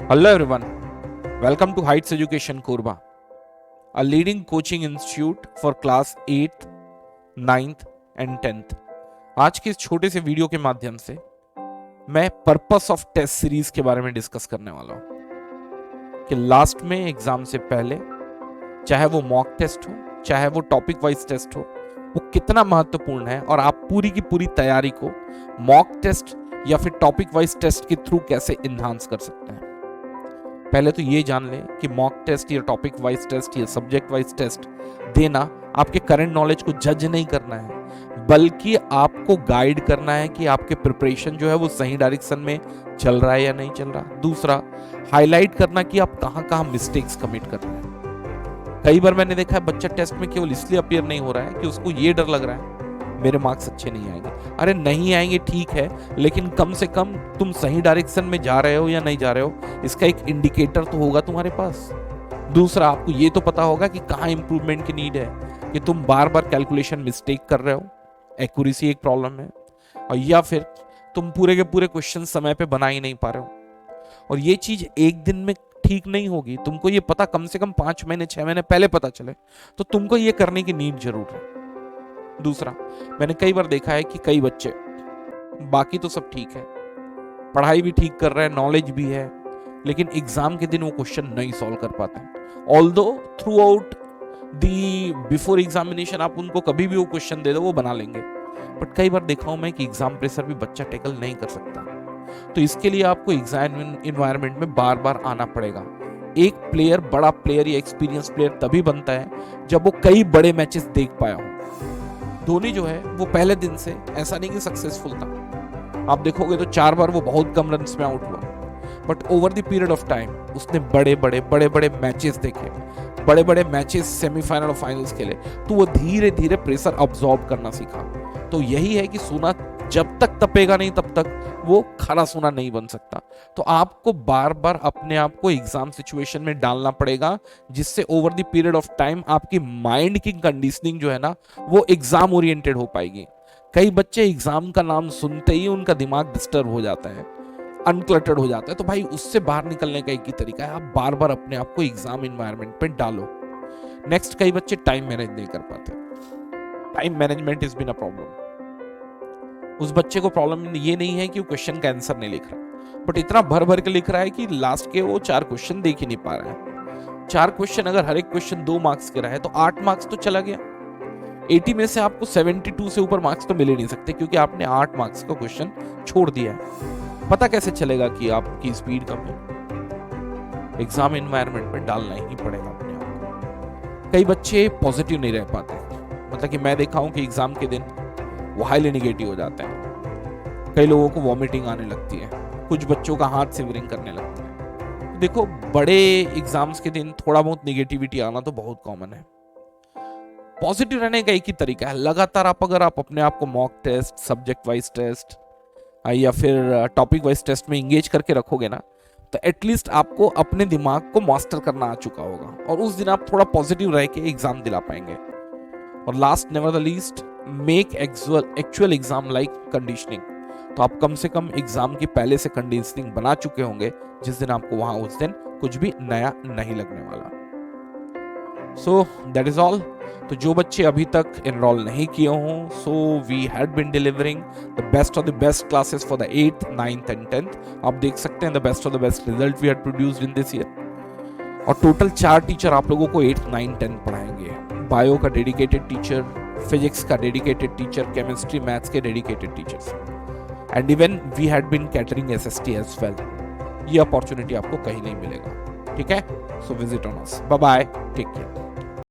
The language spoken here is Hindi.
Hello everyone, welcome to Heights Education Korba, a leading coaching institute for class 8th, 9th and 10th। आज के इस छोटे से वीडियो के माध्यम से मैं पर्पस ऑफ टेस्ट सीरीज के बारे में डिस्कस करने वाला हूं कि लास्ट में एग्जाम से पहले चाहे वो मॉक टेस्ट हो चाहे वो टॉपिक वाइज टेस्ट हो, वो कितना महत्वपूर्ण है और आप पूरी की पूरी तैयारी को मॉक टेस्ट या फिर टॉपिक वाइज टेस्ट के थ्रू कैसे इन्हांस कर सकते हैं। पहले तो ये जान लें कि मॉक टेस्ट या टॉपिक वाइज टेस्ट या सब्जेक्ट वाइज टेस्ट देना आपके करंट नॉलेज को जज नहीं करना है, बल्कि आपको गाइड करना है कि आपके प्रिपरेशन जो है वो सही डायरेक्शन में चल रहा है या नहीं चल रहा। दूसरा, हाईलाइट करना कि आप कहां कहां मिस्टेक्स कमिट कर रहे हैं। कई बार मैंने देखा है बच्चा टेस्ट में केवल इसलिए अपीयर नहीं हो रहा है कि उसको ये डर लग रहा है मेरे मार्क्स अच्छे नहीं आएंगे। अरे नहीं आएंगे ठीक है, लेकिन कम से कम तुम सही डायरेक्शन में जा रहे हो या नहीं जा रहे हो, इसका एक इंडिकेटर तो होगा तुम्हारे पास। दूसरा, आपको ये तो पता होगा कि कहाँ इंप्रूवमेंट की नीड है, कि तुम बार बार कैलकुलेशन मिस्टेक कर रहे हो, एक्यूरेसी एक प्रॉब्लम है, और या फिर तुम पूरे के पूरे क्वेश्चन समय पे बना ही नहीं पा रहे हो। और ये चीज एक दिन में ठीक नहीं होगी, तुमको ये पता कम से कम 5 महीने 6 महीने पहले पता चले, तो तुमको ये करने की नीड जरूर है। दूसरा, मैंने कई बार देखा है कि कई बच्चे, बाकी तो सब ठीक है, पढ़ाई भी ठीक कर रहे हैं, नॉलेज भी है, लेकिन एग्जाम के दिन वो क्वेश्चन नहीं सॉल्व कर पाते हैं। Although through out the before examination आप उनको कभी भी वो क्वेश्चन दे दो वो बना लेंगे, बट कई बार देखा हूं मैं कि एग्जाम प्रेशर भी बच्चा टैकल नहीं कर सकता। तो इसके लिए आपको एग्जाम इन्वायरमेंट में बार बार आना पड़ेगा। एक प्लेयर बड़ा प्लेयर या एक्सपीरियंस प्लेयर तभी बनता है जब वो कई बड़े मैचेस देख पाया हो। धोनी जो है वो पहले दिन से ऐसा नहीं कि सक्सेसफुल था, आप देखोगे तो 4 बार वो बहुत कम रन्स में आउट हुआ, but over the period of time उसने बड़े बड़े मैचेस देखे, बड़े बड़े मैचेस सेमीफाइनल और फाइनल्स खेले, तो वो धीरे धीरे प्रेशर अब्सॉर्ब करना सीखा। तो यही है कि सोना जब तक तपेगा नहीं तब तक वो खारा सोना नहीं बन सकता। तो आपको बार बार अपने आप को एग्जाम सिचुएशन में डालना पड़ेगा, जिससे over the period of time आपकी माइंड की कंडीशनिंग जो है ना वो एग्जाम ओरिएंटेड हो पाएगी। कई बच्चे एग्जाम का नाम सुनते ही उनका दिमाग डिस्टर्ब हो जाता है, अनक्लटर्ड हो जाता है। तो भाई उससे बाहर निकलने का एक ही तरीका है, आप बार बार अपने आप को एग्जाम एनवायरनमेंट पे डालो। नेक्स्ट, कई बच्चे टाइम मैनेज नहीं कर पाते। Time management is been a problem. उस बच्चे को प्रॉब्लम ये नहीं है कि वो क्वेश्चन का आंसर नहीं लिख रहा, बट इतना भर भर के लिख रहा है कि लास्ट के वो 4 क्वेश्चन देख ही नहीं पा रहा है। 4 क्वेश्चन अगर हर एक क्वेश्चन 2 मार्क्स के रहा है तो 8 मार्क्स तो चला गया। 80 में से आपको 72 से ऊपर मार्क्स तो मिल ही नहीं सकते, क्योंकि आपने 8 मार्क्स का क्वेश्चन छोड़ दिया है। पता कैसे चलेगा कि आपकी स्पीड कम है? एग्जाम एनवायरनमेंट में डालना ही पड़ेगा अपने आप को। कई बच्चे पॉजिटिव नहीं रह पाते, मतलब कि मैं देखा हूं कि एग्जाम के दिन वो हाईली निगेटिव हो जाते हैं। कई लोगों को वॉमिटिंग आने लगती है, कुछ बच्चों का हाथ सिवरिंग करने लगता है। देखो, बड़े एग्जाम्स के दिन थोड़ा बहुत निगेटिविटी आना तो बहुत कॉमन है। पॉजिटिव रहने का एक ही तरीका है, लगातार अगर आप अपने आप को mock test, subject wise test या फिर टॉपिक वाइज टेस्ट में इंगेज करके रखोगे ना, तो एटलीस्ट आपको अपने दिमाग को मास्टर करना आ चुका होगा, और उस दिन आप थोड़ा पॉजिटिव रह के एग्जाम दिला पाएंगे। और last never the least, make actual exam like conditioning. तो आप कम से कम एग्जाम की पहले से कंडीशनिंग बना चुके होंगे, जिस दिन आपको वहां उस दिन कुछ भी नया नहीं लगने वाला। So that is all. तो जो बच्चे अभी तक एनरोल नहीं किए हों, so we had been delivering the best of the best classes for the 8th, 9th and 10th। आप देख सकते हैं the best of the best result we had produced in this year. और टोटल 4 टीचर आप लोगों को 8th, 9th, 10th पढ़ाएंगे। बायो का डेडिकेटेड टीचर, फिजिक्स का डेडिकेटेड टीचर, केमिस्ट्री मैथ्स के dedicated teachers, and even we had been catering SST as well. ये अपॉर्चुनिटी आपको कहीं नहीं मिलेगा, ठीक है? So visit on us. Bye bye, take care.